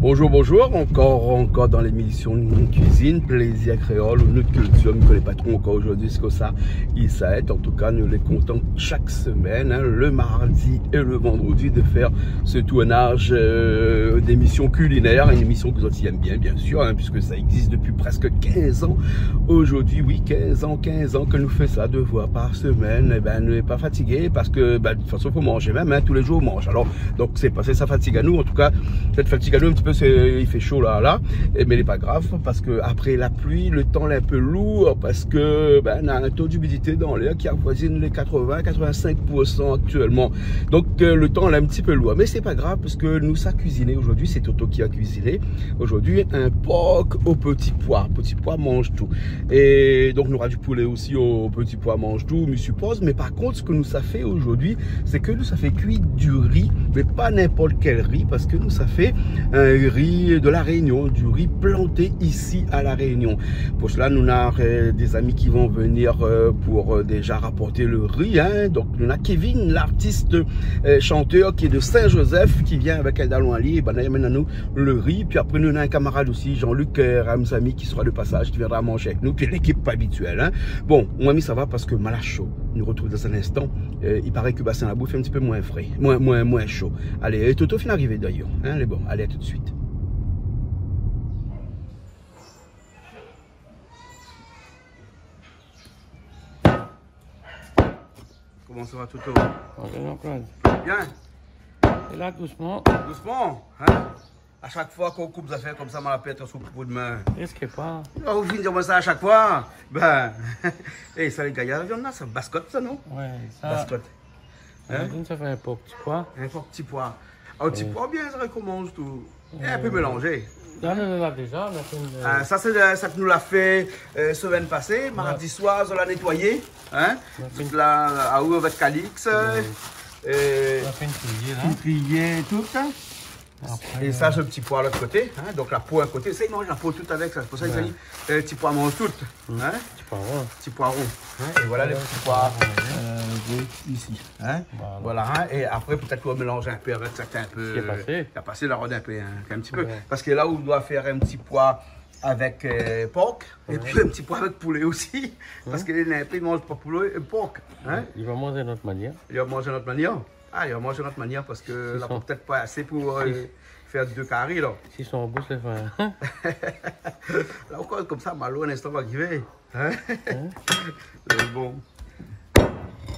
Bonjour, bonjour, encore dans l'émission Cuisine, Plaisir Créole, notre culture, nous les patrons encore aujourd'hui, c'est que ça, il s'aide. En tout cas, nous les comptons chaque semaine, le mardi et le vendredi, de faire ce tournage d'émissions culinaires, une émission que vous aussi aimez bien sûr, puisque ça existe depuis presque 15 ans. Aujourd'hui, oui, 15 ans que nous faisons ça 2 fois par semaine. Et ben, nous n'est pas fatigué parce que, de toute façon, il faut manger même, tous les jours on mange. Alors, donc c'est passé, ça fatigue à nous, en tout cas, cette fatigue à nous un petit peu. Il fait chaud là, mais il n'est pas grave parce que après la pluie, le temps est un peu lourd parce que on a un taux d'humidité dans l'air qui avoisine les 80-85% actuellement. Donc le temps est un petit peu lourd, mais c'est pas grave parce que nous ça cuisiné aujourd'hui, c'est Toto qui a cuisiné aujourd'hui un porc au petit pois. Petit pois mange tout, et donc nous aura du poulet aussi au petit pois mange tout, je suppose. Mais par contre, ce que nous ça fait aujourd'hui, c'est que nous ça fait cuire du riz, mais pas n'importe quel riz, parce que nous ça fait un riz de la Réunion, du riz planté ici à la Réunion. Pour cela, nous avons des amis qui vont venir pour déjà rapporter le riz. Donc, nous avons Kevin, l'artiste chanteur qui est de Saint-Joseph, qui vient avec un dalouali, et il amène à nous le riz. Puis après, nous avons un camarade aussi, Jean-Luc Ramsamy, qui sera de passage, qui viendra manger avec nous. Puis l'équipe pas habituelle. Bon, mon ami, ça va parce que mal à chaud. Nous retrouvons dans un instant. Il paraît que bassin la bouffe est un petit peu moins frais, moins chaud. Allez, Toto finit d'arriver d'ailleurs. Allez, bon, allez, à tout de suite. Comment ça va, Toto? Bien. Et là, doucement. Doucement, À chaque fois qu'on coupe des affaires comme ça, on la pète sous le coup de main. Risquez pas. Vous finissez comme ça à chaque fois. Et ça, les gars, il y a là, ça bascotte, ça, non? Ouais, ça. Bascotte. Ça fait un petit pois. Un petit pois. Un petit pois, bien, ça recommence tout. Et un peu mélangé. Là, on l'a déjà. Ça, c'est ça que nous l'a fait semaine passée. Mardi soir, on l'a nettoyé. Toute la à avec Calix. On a fait une triée, là. Une triée, tout. Après, et ça, ce petit pois à l'autre côté. Donc la peau à côté. Ça, il mange la peau toute avec ça. C'est pour ça qu'il dit petit pois mange tout. Petit poireau. Petit poireau. Et voilà les petits pois ici. Voilà. Et après, peut-être qu'on va mélanger un peu avec certains un peu. Ce qui est passé. Il a passé la rôde un peu, un petit peu. Parce que là où on doit faire un petit pois avec porc, et puis un petit pois avec poulet aussi. Parce que les nappés ne mangent pas poulet et porc. Il va manger de notre manière. Il va manger de notre manière. Il va manger de notre manière parce que là, peut-être pas assez pour faire 2 carrés là. Si son bouche les fait. Là encore comme ça, Malo, un instant va arriver. Bon.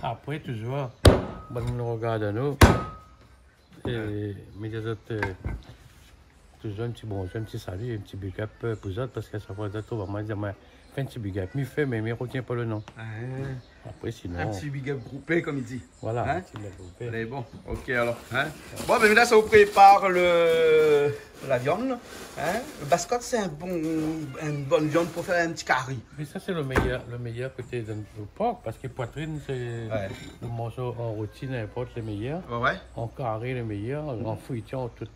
Après, toujours, nous regarde à nous. Et mais les autres, toujours un petit bonjour, un petit salut, un petit big up pour les autres, parce que ça va être tout. Moi, je dis, fais un petit big up, mais fait, mais ne retient pas le nom. Après, sinon. Un petit big up groupé, comme il dit. Voilà, un petit big up groupé. Allez, bon, ok alors. Bon, mais là, ça vous prépare la viande. Le bascotte, c'est une bonne viande pour faire un petit curry. Mais ça, c'est le meilleur côté de porc, parce que poitrine, c'est le morceau en routine, n'importe les meilleurs. En carré, les meilleurs, en fouillant, tout.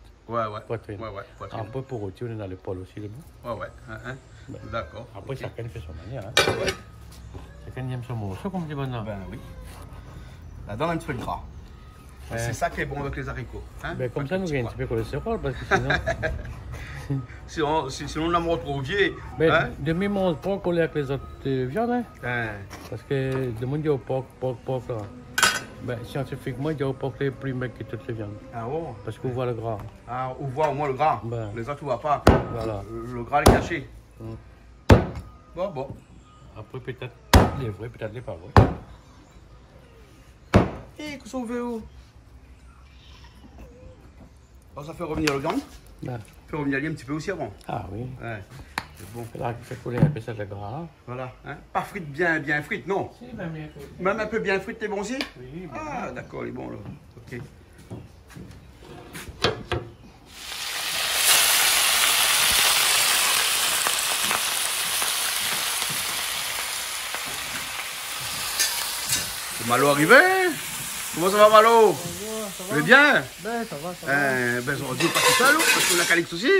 Poitrine. Un peu pour rôti, on est dans le poil aussi, le bout. D'accord. Après, chacun fait son manière. Chacun aime son morceau, comme dit maintenant. Ben oui. Là-dedans, un petit peu de gras. C'est ça qui est bon avec les haricots. Comme ça, nous gagnons un petit peu de cholestérol, parce que sinon... sinon, on a trop trop vieux. Demi mange pas coller avec les autres viandes. Parce que le monde dit au porc, là. Scientifiquement, il y a au porc les plus mecs que toutes les viandes. Parce qu'on voit le gras. On voit au moins le gras. Les autres, on ne voit pas. Voilà. Le gras est caché. Bon. Après, peut-être les vrais, peut-être les pas vrais. Et qu'est-ce qu'on veut où? Ça fait revenir le viande. Ça fait revenir un petit peu aussi avant. Ah oui. C'est bon. Là, il fait couler un peu ça de gras. Voilà. Pas frites bien frites, non? Si, bien frites. Même un peu bien frites, t'es bon aussi? Oui. D'accord, il est bon là. Ok. Malo arrivé? Comment ça va, Malo? Ça va bien? Ça va. On dit pas tout seul, parce qu'on a Calix aussi.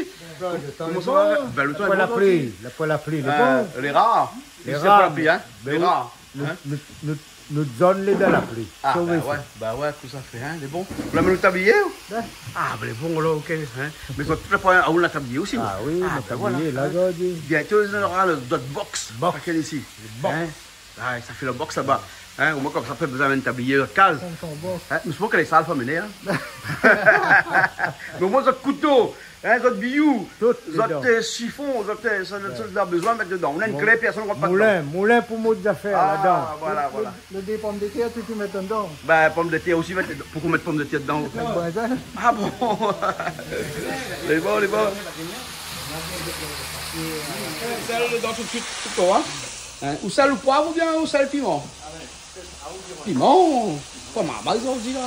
Comment ça va? Le temps est bon. La poêle à pluie, les rats. Les rats. Les rats. Nous donnons les de la pluie. Ah, Sauvez bah ouais, tout ça fait, hein, les bons. Vous l'avez le tablier? Ouais. Ah, bah les bons, là, ok. Hein. Mais quand tu prends un la tablier aussi. Ah oui, ah, le voilà. tablier, là, regardez. Bientôt, on aura le dot box. Box. Quel ici? Box. Hein? Ah, ça fait le box là-bas. Hein, au moins, comme ça, peut besoin d'un tablier calme. Hein, mais je pense qu'elle est sale, pas mener. Hein. Mais au moins, votre couteau, hein, votre billou, votre chiffon, votre, ça a besoin de mettre dedans. On a une clé, personne ne rentre pas dedans. Moulin pour mot d'affaires Ah, là-dedans. voilà, voilà. Le des pommes de terre, tu mets dedans. Ben, pommes de terre aussi, pourquoi mettre pommes de terre dedans? Ah bon? Les bons, les bons. Sel dedans tout de suite, tout le temps, hein? Ou sel ou poivre ou bien ou sel piment? Piment? Pas mal, ils ont dit là.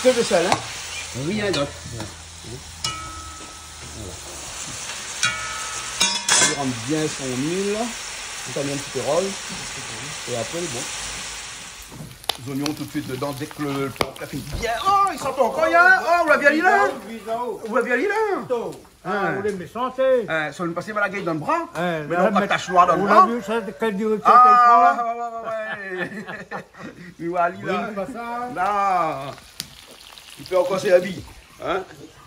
C'est de sel, hein? Rien d'autre. Voilà. Il rentre bien son huile. Ça met un petit peu rôle. Et après, bon. Les oignons tout de suite dedans dès que le plat fait bien. Oh, il s'entend encore, il y a. Oh, vous l'avez allé là? Vous l'avez allé là? Ah, vous voulez me santé? Ça me passait mal la gueule dans le bras. Mais non, pas tache noire dans le bras. Vous avez vu ça, quelle direction qu'elle prend là? Ouais. Mais Wally là. Pas ça? Non. Il peut encore s'habiller. Hein?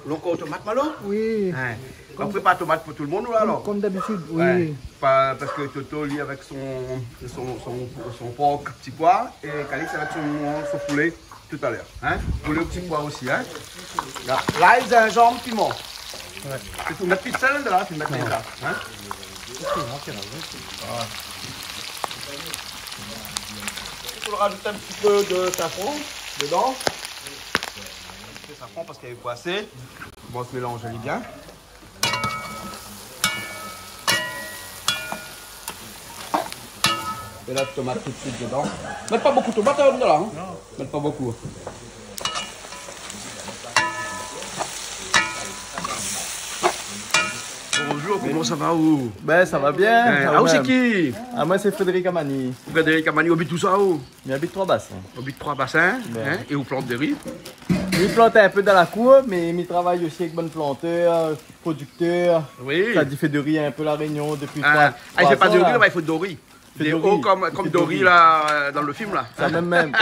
L'oncle tomate malon? Oui. Hein. On prépare tomate pour tout le monde ou alors? Comme d'habitude, oui. Ouais. Parce que Toto lit avec son porc petit pois et Calix avec son poulet tout à l'heure. Hein? Poulet au petit pois aussi. Hein? Là, il y a un gingembre piment. Ouais. Tu peux mettre plus de sel là, tu mets ça. Hein? Il faut rajouter un petit peu de safran dedans. Le safran parce qu'il n'y avait pas assez. Bon, on se mélange bien. Et là, tomate tout de suite dedans. Mettre pas beaucoup de tomates dedans. Hein? Non. Mettre pas beaucoup. Bonjour, comment ça va où? Ben ça va bien. Ah où c'est qui? Ah moi c'est Frédéric Amani. Frédéric Amani, habite tout ça où? Il habite 3 bassins. Habite 3 bassins, hein? Et où plante des riz? Il plante un peu dans la cour, mais il travaille aussi avec bonne planteur, producteur. Oui. Ça dit fait de riz un peu la Réunion depuis 3 ans. Ah, il fait pas de riz, il faut de riz. Des hauts comme Dory là, dans le film là. Ça même.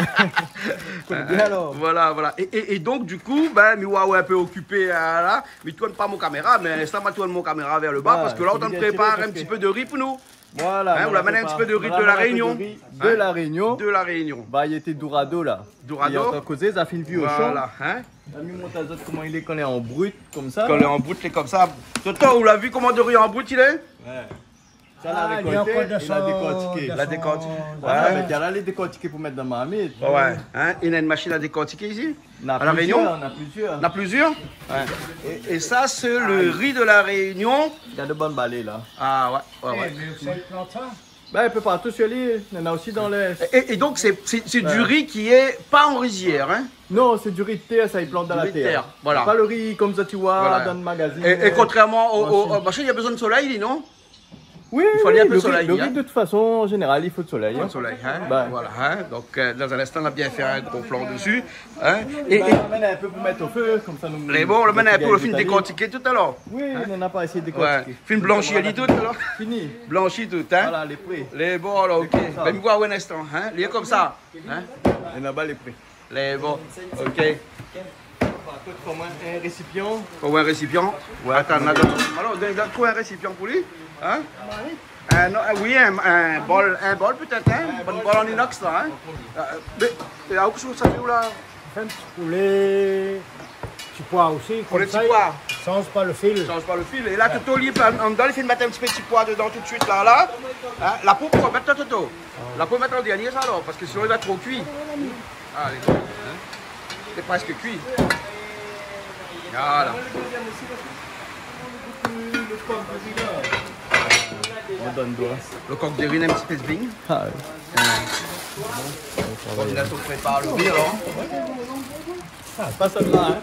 Bien alors. Voilà, voilà. Et donc du coup, ben, moi un peu occupé là, mais tu tourne pas mon caméra, mais ça m'a tourné mon caméra vers le bas parce que là on t'en prépare un petit peu de riz pour nous. Voilà. Hein, on l'amène un petit peu de riz de la Réunion. De la Réunion. De la Réunion. Bah il était Dourado là. Dourado. Il a encore causé, ça fait le vieux au champ. Voilà, hein. On a mis mon tazote comment il est quand il est en brut comme ça. Quand il est en brut, il est comme ça. Toto, vous l'avez vu comment Dory en brut il est? Ouais. Ça l'a récolté, il a décortiqué. La décortique. Voilà, mais il a les décortiquer pour mettre dans ma marmite. Ouais, hein? Il y a une machine à décortiquer ici? À la Réunion? On a plusieurs. On a plusieurs? Ouais. Et ça, c'est le riz de la Réunion. Il y a de bonnes balais là. Ah ouais. Mais vous savez planter ça? Ben, un peu partout sur l'île, il y en a aussi dans l'Est. Et donc, c'est du riz qui est pas en rizière, hein? Non, c'est du riz de terre, ça il plante dans la terre. Voilà. Pas le riz comme ça tu vois voilà. dans le magazine. Et contrairement au machin, il y a besoin de soleil, dit non? Oui, il faut aller un peu de soleil. Le riz, de toute façon, en général, il faut de soleil. Il faut de soleil, hein? Ben. Voilà, hein? Donc, dans un instant, on a bien fait un gros flanc dessus. Hein? Et on l'amène un peu pour mettre au feu, comme ça nous... Les bons, on l'amène un peu, le film décortiqué tout à l'heure. Oui, on n'a pas essayé de décortiquer. Ouais. Film blanchi, elle dit tout alors? Fini. Blanchi tout, hein? Voilà, les prix. Les bons, alors, ok. Ben, me voir un instant, hein? Les comme ça, hein? Et là-bas, les prix. Les bons, ok. Pour moi, un récipient. Pour un récipient? Ouais, attends, alors, trouve un récipient pour lui, hein? Non, oui, un bol peut-être, hein? Un bol en inox là, hein? Mais où ça fait où là? Un petit poulet, petit pois aussi. Pour les petits pois. Change pas le fil. Change pas le fil. Et là, Toto, il fait mettre un petit peu de petits pois dedans tout de suite là. Hein? La peau pour mettre Toto. La peau mettre en dernier ça alors, parce que sinon il va trop cuit. Ah, les gars. Hein? C'est presque cuit. Voilà. On donne doigt. Le coq de riz, un petit peu de vigne. Ah On a tout préparé le riz alors. c'est pas celle-là, hein.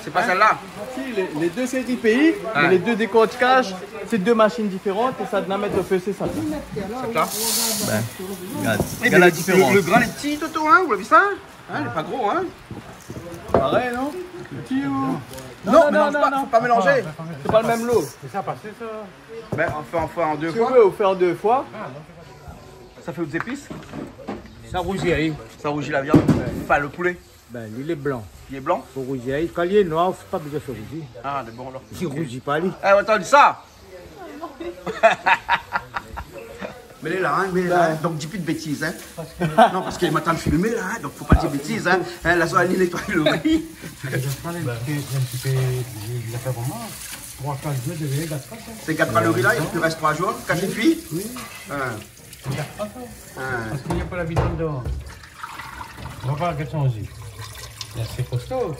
C'est pas celle-là? Si, les deux c'est 10 pays, mais les deux décorticages, c'est 2 machines différentes et ça doit mettre au feu, c'est ça. C'est ça? Ben, regarde. Regarde la différence. Le grain est petit, Toto, hein? Vous l'avez vu ça? Hein? Il est pas gros, hein? Pareil, non? Petit ou... Non, mélange pas, faut pas mélanger. C'est pas le même lot. C'est ça, passé ça. Ben, on fait en deux Tu fois. veux, on fait en 2 fois. Ça fait aux épices. Ça rougit. Ça rougit la viande. Enfin, le poulet. Ben, il est blanc. Il est blanc. Faut rougir. Quand il est noir, faut pas besoin de faire rougir. Ah, c'est bon alors. Il rougit pas, lui. Eh, attends, dis ça. Mais il est là, hein, mais il est là, hein. Donc dis plus de bêtises, hein. Non, parce qu'il est matin de filmer là, hein, donc faut pas dire bêtises, hein. La soirée, il nettoie le riz. C'est 4 calories là, il te reste 3 jours. Cache une fille. Oui. Parce qu'il n'y a pas la viande dehors. On va voir quels sont aussi. C'est costaud.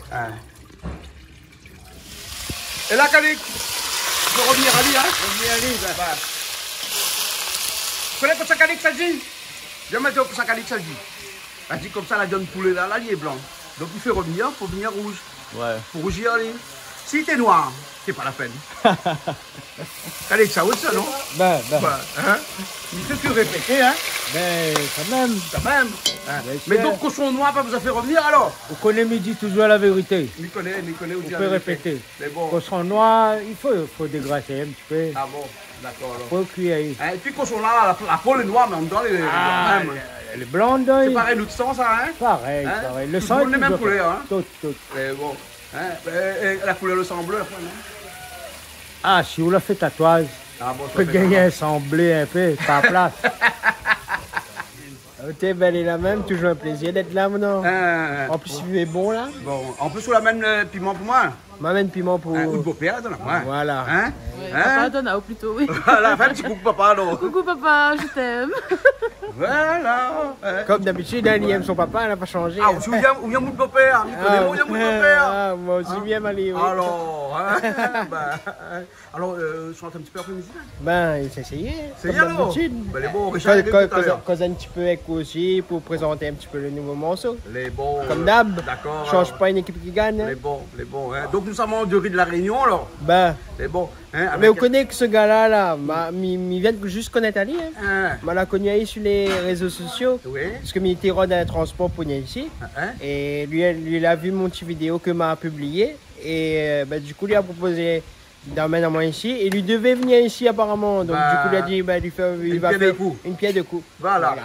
Et là, Calic, tu peux revenir à lui, hein. Revenir à lui, ben. Tu connais comme ça, Calic, ça dit? Viens mettre comme ça, Calic, ça dit. Elle dit comme ça, la viande poulet là, il est blanc. Donc il fait revenir, il faut venir rouge. Ouais. Pour rougir, lui. Si t'es noir, c'est pas la peine. Calic, ça aussi, non? Ben. Hein? Il fait que répéter, hein? Ben, quand même. Quand même. Hein? Mais donc, cochon noir, pas vous a fait revenir alors? Vous connaissez midi toujours la vérité. Il connaît où On peut répéter. Mais bon. Cochon noir, il faut dégraisser un petit peu. Ah bon, d'accord alors. Faut cuire. Hein? Et puis, cochon là, la peau est noire, mais en dedans, Elle est blonde. c'est pareil, l'autre sang, ça, hein? Pareil, Hein? pareil. Le Tout sang le monde est les mêmes toujours couleurs, hein? Tout. Mais bon. Hein? Et la couleur, le sang bleu, après, non? Ah, si vous la faites tatouage, Ah bon, vous pouvez gagner un sang bleu un peu, par place. Ok, belle et la même, toujours un plaisir d'être là maintenant. En plus, il est bon là. Bon, en plus, on l'amène le piment pour moi. M'amène piment pour. Ou le beau-père, donne à moi. Voilà. Hein? Oui, Hein? papa Donao plutôt, oui. Voilà, fais un petit coucou, papa, alors. Coucou papa, je t'aime. Voilà. Hein? Comme d'habitude, elle aime son papa, elle n'a pas changé. Ah, où vient mon beau-père? Il connaît où vient mon beau-père? Moi aussi, bien Mali. Oui. Alors, hein? Alors, je chante un petit peu après-midi. Ben, il s'est essayé. C'est Comme bien, d'habitude. Ben, les bons, Richard, il est venu tout à l'heure. Cause un petit peu avec vous aussi pour présenter un petit peu le nouveau morceau. Les bons. Comme d'hab. D'accord. Change pas une équipe qui gagne. Les bons. Hein? Donc, nous sommes en deux riz de la Réunion, alors. Ben. Les bons. Hein? Mais vous connaissez que ce gars-là, il vient de juste connaître Ali. Hein? Je l'ai connu Ali sur les réseaux sociaux. Oui. Parce que il était dans un transport pour venir ici. Hein? Et lui, il a vu mon petit vidéo que m'a publié. Et du coup, il a proposé d'emmener moi ici. Et lui devait venir ici apparemment. Donc du coup, il a dit il va faire une pierre de coups. Voilà.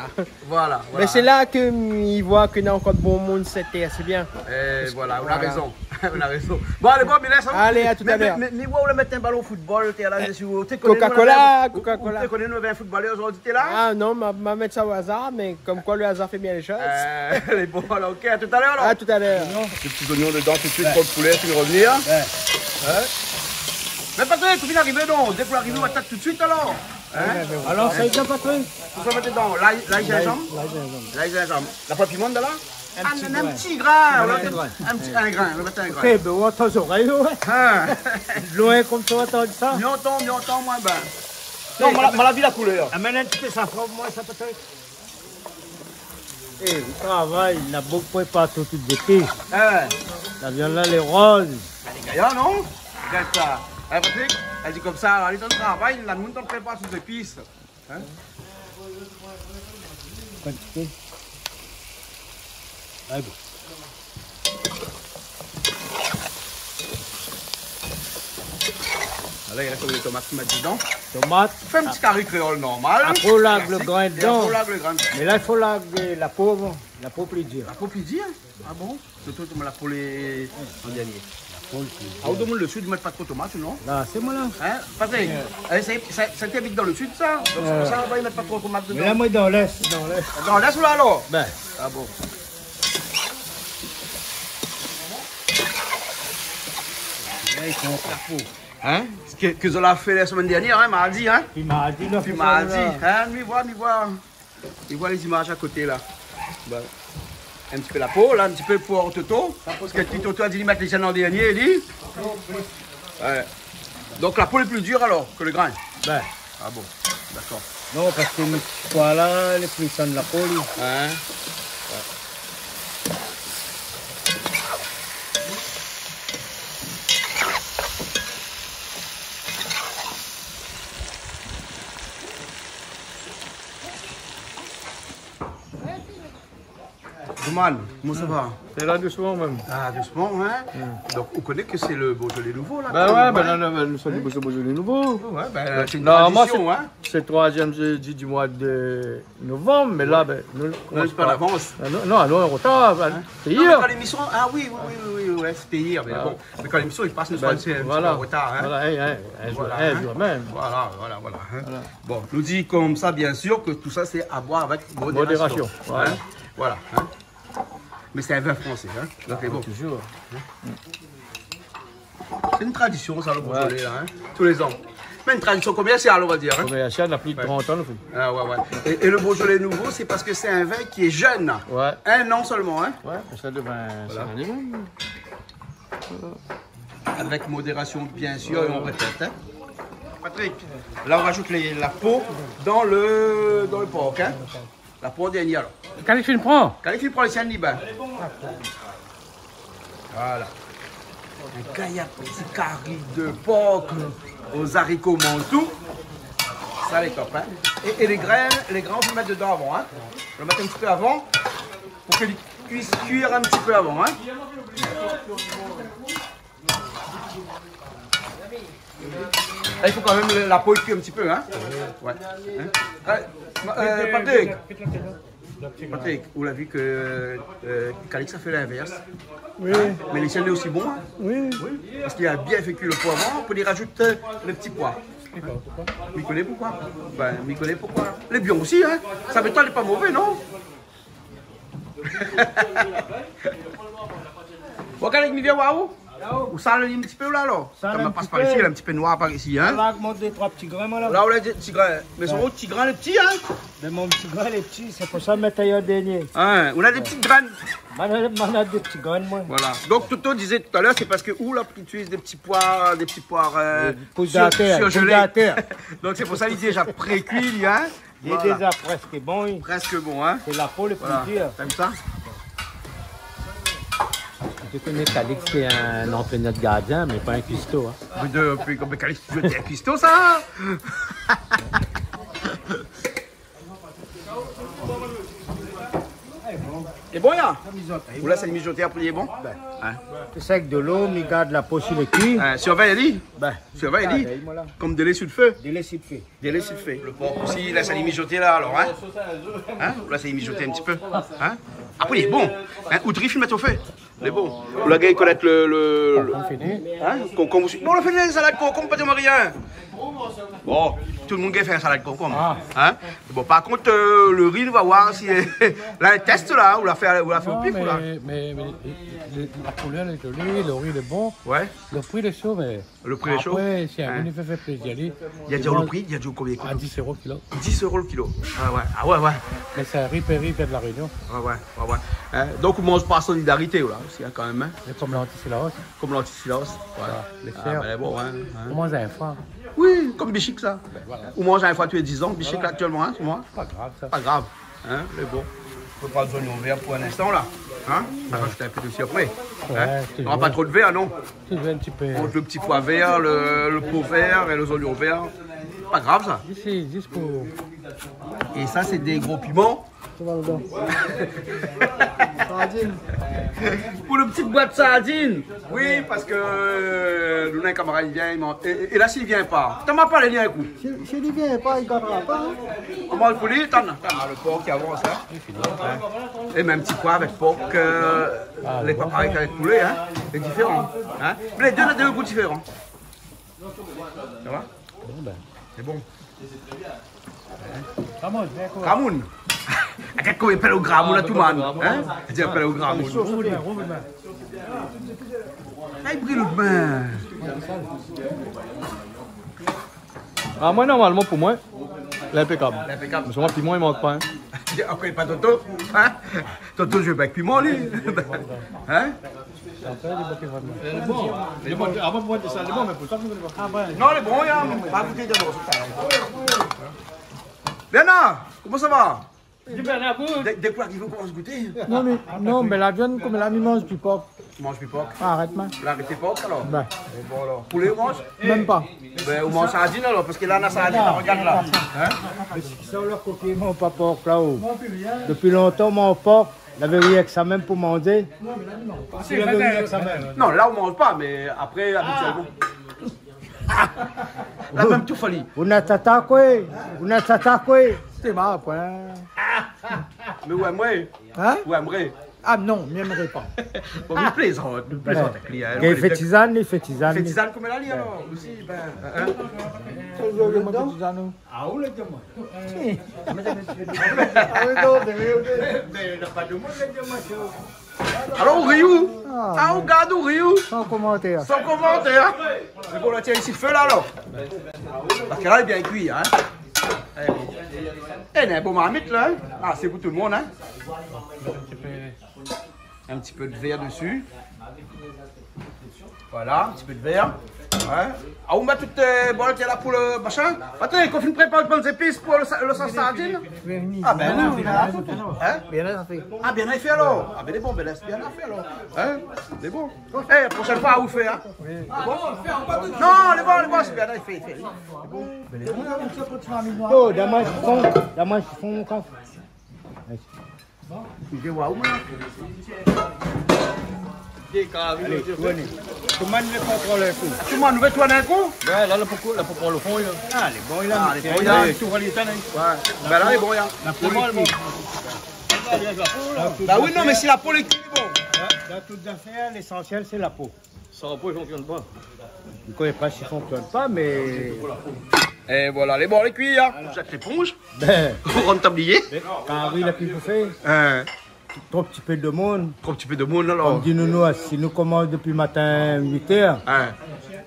Mais c'est là qu'il voit qu'il y a encore de bon monde c'était assez bien. Et voilà, on a raison. On a raison. Bon, allez, bon, Mélès. Allez, à tout à l'heure. Mais où on va mettre un ballon au football? T'es là, Coca-Cola. Tu connais nous un footballeur aujourd'hui, t'es là? Ah non, ma mettre ça au hasard, mais comme quoi le hasard fait bien les choses. Les bons, alors, ok, à tout à l'heure, alors. À tout à l'heure. Des petits oignons dedans tout de suite pour le poulet, tu veux revenir? Mais Patrick, tu viens d'arriver, donc. Dès qu'on arrive, on attaque tout de suite, alors. Alors, ça y est, Patrick? Tout ça, mettre dedans. L'ail gingembre. L'ail gingembre. La poivre piment, de là? Un petit grain. Un grain, on va mettre un grain. Eh ben, on entend les oreilles, ouais. Loin comme ça, on entend ça. Mieux entend, moins ben. Non, on l'a vu la couleur. Amène un petit peu ça, moi, ça peut être. Eh, il travaille, il a beaucoup préparé tout l'été. La viande là, elle est rose. Elle est gaillard, non? Regarde ça. Patrick, elle dit comme ça, alors, elle est en travail, la monde t'en prépare sous épices. Hein? Quantité. Ah bon. Là, il reste des tomates qui mettent dedans. Tomate. Fais un petit carré créole normal. Après, on lave le grain dedans. Grain. Mais là, il faut laver la peau plus dure. La peau plus dure? Ah bon? Surtout, tu me la peau les... en dernier. Ah, au demande le sud, ils ne mettent pas trop de tomates, non? Là, c'est moi là. Hein? Patrick, ça t'habite dans le sud, ça? Donc, c'est pour ça qu'ils ne mettent pas trop de tomates dedans. Mais là, moi, dans l'est. Dans l'est ou là, alors? Ben. Ah bon? Là, ils sont la peau. Hein? Ce que je l'ai fait la semaine dernière, hein, mardi, hein? Puis mardi, là. Puis mardi, hein? Il voit les images à côté, là. Ben. Un petit peu la peau, là, un petit peu pour Toto. Parce que petit Toto a dit de mettre les chaînes en dernier, il dit. Ouais. Donc la peau est plus dure alors que le grain. Ben. Ah bon, d'accord. Non, parce que les pois là, les cuissons de la peau, lui. Hein? Roman, comment ça va? C'est là doucement même. Ah, doucement, hein? Donc, on connaît que c'est le Beaujolais nouveau, là. Ben ouais, ben là, nous sommes du Beaujolais nouveau. Ouais, ben, c'est une tradition, hein? C'est le 3e jeudi du mois de novembre, mais là, ben, nous... On est pas d'avance. Non, on est en retard, c'est Non, mais hier. quand l'émission... Ah oui, ouais, c'était hier, mais bon. Mais quand l'émission, il passe, nous sommes un petit peu en retard, hein? Voilà, un jour même. Voilà. Hein? Bon, nous dit comme ça, bien sûr, que tout ça, c'est à boire avec modération. Voilà. Hein? Voilà. Hein? Mais c'est un vin français, hein? Donc, c'est bon. Toujours. C'est une tradition, ça, le Beaujolais, là, hein? Tous les ans. Mais une tradition commerciale, on va dire. Hein? Commercial, on a plus de 30 ans, nous. Ah, ouais. Et le Beaujolais nouveau, c'est parce que c'est un vin qui est jeune. Ouais. 1 an seulement, hein? Ouais, ça devient Voilà. un minimum. Avec modération, bien sûr, et on répète, hein? Patrick, là, on rajoute la peau dans le porc, hein? La peau dernière, alors. Califine prend. Califine prend les siennes libres. Voilà. Un gaillac, petit carré de porc aux haricots mantoux. Ça, les copains. Et les grains, on peut mettre dedans avant. Hein. On va le mettre un petit peu avant pour qu'ils puissent cuire un petit peu avant. Hein. Là, il faut quand même la peau cuire un petit peu. Hein. Ouais. Hein. Patrick, vous l'avez vu que Calix a fait l'inverse. Oui. Hein? Mais les siennes est aussi bon. Hein? Oui. Parce qu'il a bien fait cuire le poivron, pour y rajouter le petit pois. M'y connaît pourquoi? Ben, m'y connaît pourquoi? Les bions aussi, hein? Ça m'étonne, n'est pas mauvais, non? Bon, Calix, m'y vient voir où? Ou ça, un petit peu là, alors? Ça me passe par ici, il est un petit peu noir par ici, hein? Là, monte des 3 petits grains, moi, là. Là, on a des petits grains. Mais sont petits grains, les petits, hein? Mais mon petit grain, les petits, c'est pour ça que je mets tailleur dernier. Hein, on a des petites graines. On a des petits grains, moi. Voilà. Donc Toto disait tout à l'heure, c'est parce que où là, tu utilises des petits poires surgelés. Donc c'est pour ça qu'il dit déjà pré-cuit, hein. Il est déjà presque bon, oui. Presque bon, hein. C'est la peau le plus Voilà. dur. T'aimes ça? Je connais Calix qui est un entraîneur de gardien, mais pas un cuistot. Hein. Mais depuis comme Calix, tu veux dire cuistot, ça? Il est bon, là? Ou là, c'est le mijoté après, il est bon? Hein? C'est ça avec de l'eau, mais garde la peau sur le cuir. Surveille, Elie. Ben, Surveille, Elie. voilà. Comme de lait sur le feu. Délai s'il fait. Délai sur le feu. Le porc aussi, là, ça l'est mijoté, là, alors, hein? Hein? Là, ça l'est mijoté un petit peu. Hein? Après, il est bon. Hein? Outri, il met au fait. Il est bon. Vous la gars, connaître On finit. Hein? Concombre aussi. Bon, on a fait une salade concombre, pas de rien. Bon, tout le monde a fait une salade concombre. Hein? Bon, par contre, le riz, on va voir si. Là, un test, là, on l'a fait au pif, là. Mais la couleur est jolie, le riz est bon. Ouais. Le prix est chaud, mais. Le prix est chaud. Après, si un venu fait plaisir, il y a déjà le prix, il y a déjà combien? À 10 € le kilo. 10 € le kilo. Ah ouais. Mais c'est un riz péri fait de la Réunion. Ouais. Hein? Donc, on mange par solidarité, là, aussi, hein, quand même. Hein? Mais comme l'anticillos. Comme l'anticillos. Ouais. Les Ah, fers. ben, bon, hein. On mange un foie. Oui, comme Bichic, ça. Voilà. On mange une fois tous les 10 ans, Bichic, là, actuellement, hein, c'est moi. Pas grave, ça. Pas grave. Hein, mais bon. On peut prendre les oignons verts pour un instant, là. Hein? On va rajouter un peu de sirop après. Hein? On n'aura pas trop de verre, non? Tu veux un petit peu. On le petit pois vert, le pot vert et les oignons verts. Pas grave, ça. Ici, juste pour. Et ça, c'est des gros piments. Pour le petit boîte de sardines. Oui, parce que Luna, un camarade, il vient, il mange. Et là, s'il vient pas, t'en m'as pas les liens, un coup. S'il ne vient pas, il ne gardera pas. On mange le poulet, t'en as le porc qui avance, hein. Et même petit pois avec porc, les paparis avec poulet, hein. C'est différent. Hein. Mais les deux ont deux goûts différents. Ça va? C'est bon. Gramoun. A che come per un gramoun a tu mano? Già per un gramoun. Hai pris le bain. Ah, moi, normalement, pour moi, l'impeccable. L'impeccable. Mais sur moi, piment, il manque pas. Hein. Après, pas Toto. Hein? Toto, je vais avec piment, lui. Hein? Non, les bons, il y a pas goûté d'abord. Léna, comment ça va? Dès quoi il faut qu'on se goûter? Non, mais la viande, comme la mange du porc. Tu manges du porc? Arrête-moi. Vous l'arrêtez porc alors? Ben, Bon alors. Poulet, on mange? même pas. Ben, on mange sardine alors, parce que là, on a sardine, regarde là. Hein? Mais ce qui sont leurs coquilles, mon pas porc là-haut. Depuis longtemps, mon porc, La vérité avec ça même pour manger. Si la vérité avec ça même. Non, là on mange pas, mais après, habituellement. Là même tout fallu. On a tata quoi? On a tata quoi? C'est marrant, point. Mais où aimerait? Hein? Où aimerait? Ah non, je n'aimerais pas. Bon, nous plaisante avec lui. Il fait tisane, il fait tisane. Fait tisane comme elle a dit alors aussi. Ben, hein? Ah, où le diamant? Alors on rit où? Ah, on regarde où rit où? Sans commentaire. Sans commentaire. Mais bon, là, tiens ici le feu là alors. Parce que là, il est bien cuit, hein. Eh, il y a un beau marmite là. Hein? Ah, c'est pour tout le monde, hein. Un petit peu de verre dessus. Voilà, un petit peu de verre. Ouais. Ah, on met toutes les bols qu'il y a là pour le machin. Attends, quand on prépare les bonnes épices pour le sauce sardine. Ah ben là, bien là. Hein? Bien là, fait. Ah, bien là, il fait alors. Ah ben, c'est bon, ben là, c'est bien là, fait alors. Hein? C'est bon. Eh, prochaine fois, où fait, hein? Bon? Non, les bons, c'est bien là, il fait. C'est bon. Oh, dommage, ils font mon camp. Je vois où, moi? Allez, venez. Tout le monde ne contrôle le coup. Tout le monde veut tourner un coup? Ouais, là, pour prendre le fond, là. Ah, les bons, il a Ah, les bons, il a. tout relié. Ouais. Ben là, il est bon, hein. Bah oui, non, mais si la peau est cuite, bon. Dans toutes affaires, l'essentiel, c'est la peau. Sans peau, il ne fonctionne pas. Je ne connais pas s'il ne fonctionne pas, mais. Et voilà, les bons, les cuits, hein. Jette l'éponge. Ben, Pour rendre tablier. quand il a pu faire, trop petit peu de monde. Trop petit peu de monde, Comme alors. dit Nounou, si nous commençons depuis le matin 8h,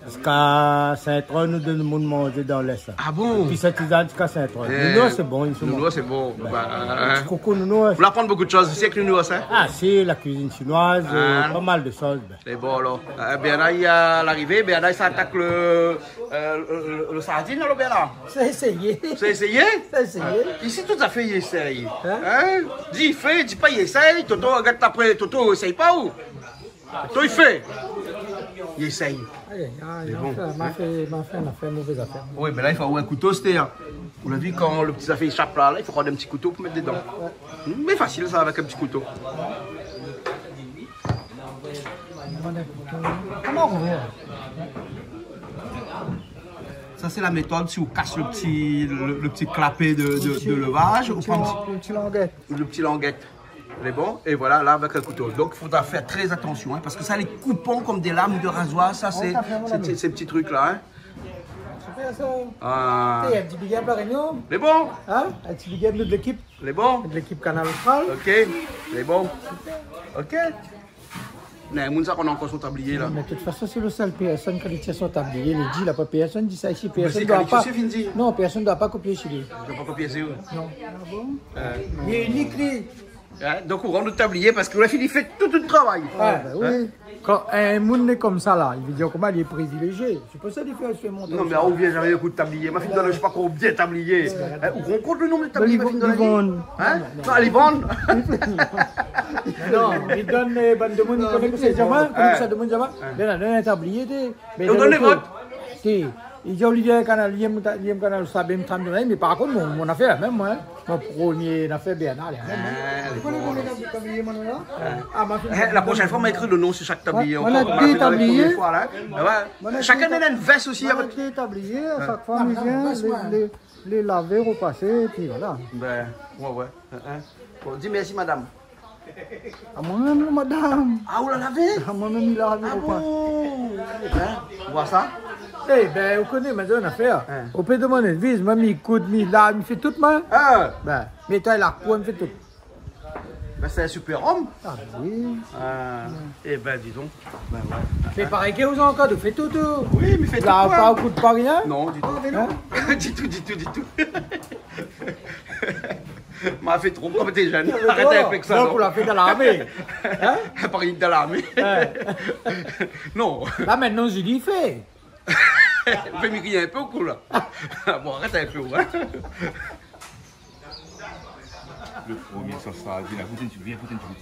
jusqu'à Saint-Tron, nous donnons le monde manger dans l'Est. Ah bon? Puis cette tisane jusqu'à Saint-Tron. Nounou, c'est bon. Nounou, c'est bon. Coucou Nounou. Vous apprendre beaucoup de choses ici avec Nounou, hein? Ah, c'est la cuisine chinoise, pas mal de choses. C'est bon, alors. Bien là, il y a l'arrivée. Bien là, il s'attaque le sardine, alors, bien là. C'est essayé. C'est essayé? C'est essayé. Ici, tout à fait, il essaye. Hein? Dis, il fait, dis pas, il essaye. Toto, regarde après, Toto, essaye pas ou? Toto, il fait. Il essaye. Il m'a fait mauvaise affaire. Oui, mais là, il faut avoir un couteau, c'était. On l'a vu quand le petit affaire échappe là, il faut prendre un petit couteau pour mettre dedans. Mais facile, ça, avec un petit couteau. Comment on veut? Ça, c'est la méthode si on casse le petit clapet de levage. On prend Le petit languette. le petit languette. C'est bon. Et voilà, là, avec un couteau. Donc, il faudra faire très attention, hein, parce que ça, les coupons comme des lames de rasoir, ça, c'est ces petits trucs-là. Hein. Un petit big up la réunion. Les bons. Hein? Un petit big up de l'équipe. Les bons. De l'équipe Canal Austral. Ok. Les bons. Ok. Mais moun ça qu'on a encore son tablier là. Mais de toute façon, c'est le seul personne qui tient son tablier. Il dit, la personne dit ça ici. Personne c'est doit Calixte pas. aussi, Finzi. Non, personne ne doit pas copier chez lui. Je ne vais pas copier ça. Non. Il est unique, lui. Donc on rend le tablier parce que la fille il fait tout le travail. Ah, ben oui. Quand un monde est comme ça là, il veut dire comment il est privilégié. C'est pour ça qu'il fait monter. Non mais on vient jamais un coup de tablier. Ma fille donne je sais pas combien de tabliers. On compte le nombre de tabliers ma fille donne. Hein? Non, elle est bonne. Non, il donne les bandes de monde, il connaît que c'est Jama, connaît ça de monde Jama. Il donne un tablier. Et on donne les votes. Il dit Olivier Canal, il Canal Sabem Tamdounaï, mais par contre, mon affaire, même moi, mon premier affaire Bernard, La prochaine fois, on va écrire le nom sur chaque tablier. On a des tabliers. Chacun a une veste aussi. On a des tabliers, à chaque fois, on vient les laver, repasser, et puis voilà. Ben, ouais. Bon, dis merci, madame. À moi-même, madame. Ah, vous la lavez? À moi-même, il a lavé. Ah bon? On voit ça? Eh ben, vous connaissez, mais c'est une affaire. On peut demander une vis, même il coude, il lave, il fait tout, moi. Ben, mais toi, il a quoi, il fait tout. Ben, c'est un super homme. Ah, oui. Eh ben, dis donc. Ben, ouais. Mais pareil que vous encore, vous faites tout. Oui, mais faites tout. Là, pas au coup de pas rien? Non, du tout. Du tout. M'a fait trop comme t'es jeune. Arrêtez avec ça. Donc, on l'a fait dans l'armée. Hein? Par exemple, dans l'armée. Non. Là, maintenant, je dis fait. Fais me crier un peu au cou là. Bon, arrête un peu. Hein? Le premier, ça sera. Viens, écoutez un petit peu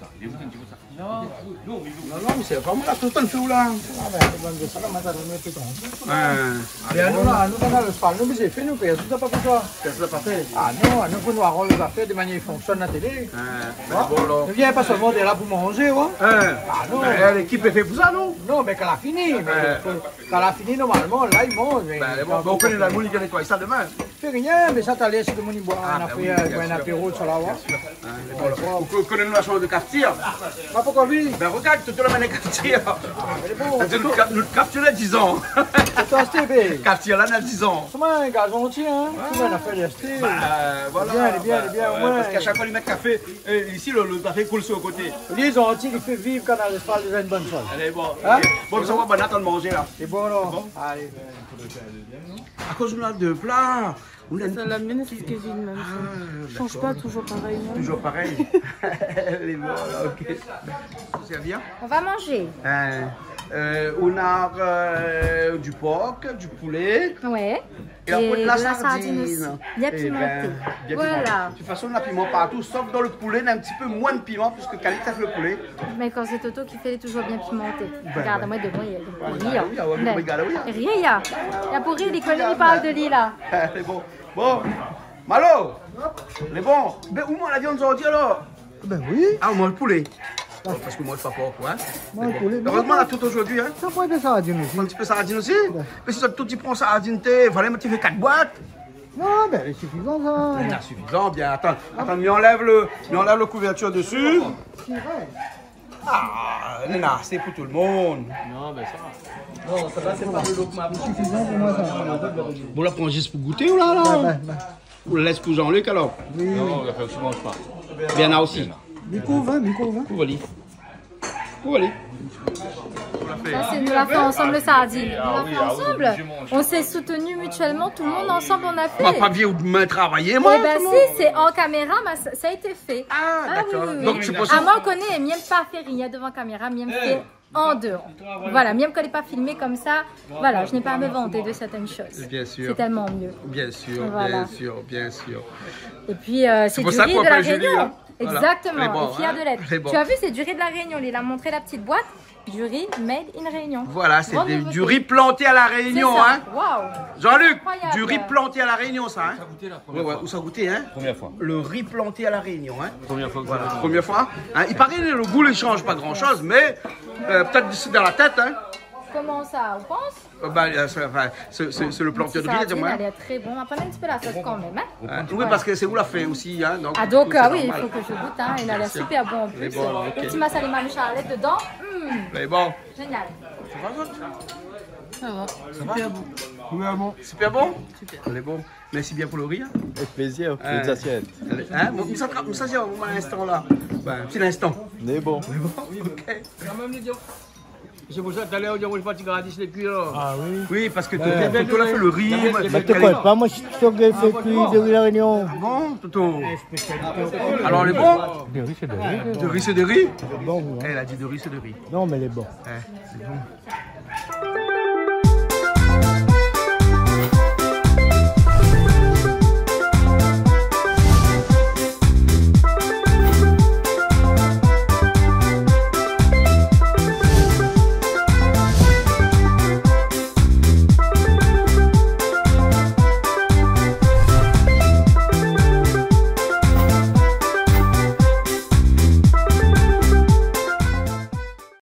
ça. Viens, écoutez un petit peu ça. Non, mais c'est vraiment là, tout le temps, fait où là? Ah, ben, c'est bon, ça, là, maintenant, on met tout le temps. Mais nous, on a le spal, nous, mais c'est fait, nous, mais tout ça pas pour toi. Qu'est-ce que ça pas fait? Ah non, nous, pour nous avoir les affaires de manière qui fonctionne à la télé. Ne viens pas seulement de là pour manger, ouais. Ah non. L'équipe est faite pour ça, non? Non, mais quand elle a fini. Quand elle a fini, normalement, là, ils mangent. On connaît la moule, il gagne quoi? Ça demain? Fait rien, mais ça, t'as laissé le monde boire un apéro sur la voie. Vous connaissez la chose de cafetière? Pas pourquoi oui? Ben regarde, tout le monde est cafetière. Notre cafetière a 10 ans. C'est toi, Steve. Cafetière là, a 10 ans. C'est un gars gentil, hein? C'est une affaire de Steve. Voilà. Bien, parce qu'à chaque fois, ils mettent café. Ici, le café coule sur le côté. Lui, ils ont gentil, il fait vivre quand on parle déjà une bonne chose. Allez, bon. Hein? Bon, ça va, bon, attends de manger là. C'est bon, là. Allez. À cause de la deux plats. C'est la mienne, c'est ce que j'ai même. Change pas, toujours pareil. Non? Toujours pareil. Les bon, ok. Ça vient? On va manger. On a du porc, du poulet. Ouais. Et après de la sardine aussi. sardine. Bien pimenté. Bien Voilà. pimenté. De toute façon, on a piment partout, sauf dans le poulet, on a un petit peu moins de piment, puisque Khalid a fait le poulet. Mais quand c'est Toto qui fait, il est toujours bien pimenté. Regarde-moi de moi, il y a rien. Il y a pour rire, il connaît, il parle de lui là. C'est bon. Bon, Malo, les bons. Ben, où mange la viande aujourd'hui alors? Ben oui. Ah, on mange le poulet. Parce que moi, je ne sais pas pourquoi. Hein? Moi, le poulet. Heureusement, on a tout aujourd'hui. Hein? Ça pourrait être sardine aussi. Un petit peu sardine aussi. Mais si tout tu prends sardine, vraiment, tu fais 4 boîtes. Non, ben c'est suffisant ça. C'est suffisant, bien. Attends, mais enlève le couverture dessus. Ah, Nena, c'est pour tout le monde. Non, ben ça va. Non, ça va, c'est pas le look map. C'est suffisant pour moi ça. Vous la prenez juste pour goûter ou là, là? Vous la laissez pour Jean-Luc alors? Oui. Non, on va faire que tu manges pas. Bien là aussi. Micro 20. Couvre-les. Couvre-les. Ça, nous l'a fait ensemble le sardine. On l'a fait ensemble. On s'est soutenus mutuellement, tout le monde ensemble, on a fait. On va pas bien demain travailler, moi. Eh ben si, c'est en caméra, mais ça a été fait. Ah, d'accord. Oui. Donc, c'est possible. Ah, moi, on connaît, même pas fait rien devant caméra, même fait en dehors. Voilà, même quand il n'est pas filmé comme ça, voilà, je n'ai pas à me vanter de certaines choses. Bien sûr. C'est tellement mieux. Bien sûr, Voilà. bien sûr. Et puis, c'est pour du ça riz qu'on de la appelle Julie, Réunion. hein. Voilà. Exactement, Les bons, et fier de hein. l'être. Les bons. Tu as vu, c'est du riz de la Réunion. Il a montré la petite boîte. Du riz made in Réunion. Voilà, c'est Grande du nouveauté. riz planté à la Réunion, C'est ça. hein. Waouh. Jean-Luc, Incroyable. du riz planté à la Réunion, ça, hein. Ça a goûté la Ouais, première fois. où ça a goûté, hein. Première fois. Le riz planté à la Réunion, hein. Première fois que Voilà, ça première fois. Hein. Il paraît que le goût ne change pas grand-chose, mais peut-être d'ici dans la tête, hein. Comment ça, on pense? C'est le planté de riz, Sardine, dis-moi. elle est très bon. On va prendre un petit peu la sauce quand même. Hein? Oui, parce que c'est où la fait aussi, hein. Donc, Ah donc, c'est oui, il normal. faut que je goûte. Hein. Il a l'air super bon en plus. bon, ok. Le petit massaléma Manu Charlotte dedans. Mais bon. Génial. Ça va. Super bon. Super bon? Super. Elle est bon. Merci bien pour le riz. Hein. Avec plaisir, les assiettes. Hein? Bon, ça c'est un instant là. Ben, un petit instant. C'est bon. Ok. C'est pour ça que tout à l'heure, on ne pas te garder les cuits là. Ah oui. Oui, parce que Toto a fait le riz. Mais tu crois pas, moi je suis sûr qu'elle fait cuire de riz la Réunion. Bon, Toto. Alors, elle est bon? De riz, c'est de riz. De riz, c'est de riz? Bon, hein. Elle a dit de riz, c'est de riz. Non, mais elle est bon. C'est bon.